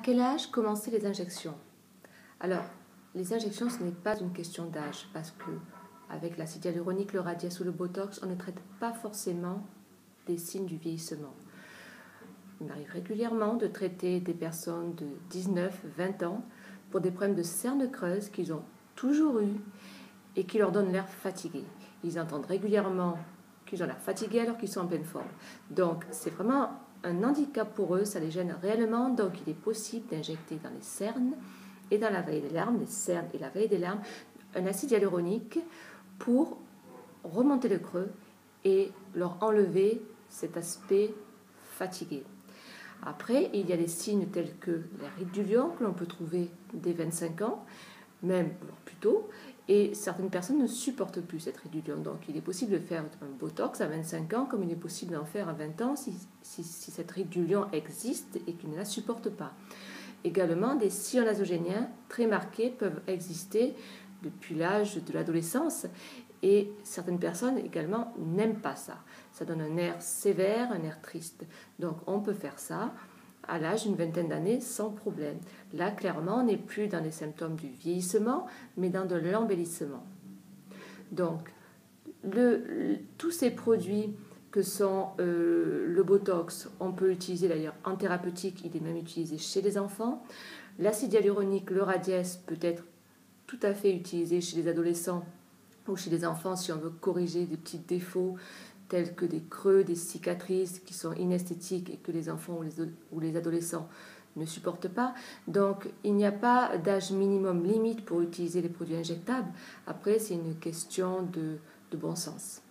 quel âge commencer les injections? Alors, les injections, ce n'est pas une question d'âge, parce que avec l'acide hyaluronique, le radiesse ou le botox, on ne traite pas forcément des signes du vieillissement. Il m'arrive régulièrement de traiter des personnes de 19, 20 ans pour des problèmes de cernes creuses qu'ils ont toujours eu et qui leur donnent l'air fatigués. Ils entendent régulièrement qu'ils ont l'air fatigués alors qu'ils sont en pleine forme. Donc, c'est vraiment un handicap pour eux, ça les gêne réellement. Donc, il est possible d'injecter dans les cernes et dans la vallée des larmes, les cernes et la vallée des larmes, un acide hyaluronique pour remonter le creux et leur enlever cet aspect fatigué. Après, il y a des signes tels que la ride du lion que l'on peut trouver dès 25 ans, même plus tôt, et certaines personnes ne supportent plus cette ride du lion. Donc il est possible de faire un botox à 25 ans comme il est possible d'en faire à 20 ans si cette ride du lion existe et qu'ils ne la supportent pas. Également, des sillons nasogéniens très marqués peuvent exister depuis l'âge de l'adolescence et certaines personnes également n'aiment pas ça. Ça donne un air sévère, un air triste. Donc on peut faire ça à l'âge d'une vingtaine d'années sans problème. Là, clairement, on n'est plus dans les symptômes du vieillissement, mais dans de l'embellissement. Donc, tous ces produits que sont le botox, on peut l'utiliser d'ailleurs en thérapeutique, il est même utilisé chez les enfants. L'acide hyaluronique, le radiesse, peut être tout à fait utilisé chez les adolescents ou chez les enfants si on veut corriger des petits défauts tels que des creux, des cicatrices qui sont inesthétiques et que les enfants ou les adolescents ne supportent pas. Donc, il n'y a pas d'âge minimum limite pour utiliser les produits injectables. Après, c'est une question de bon sens.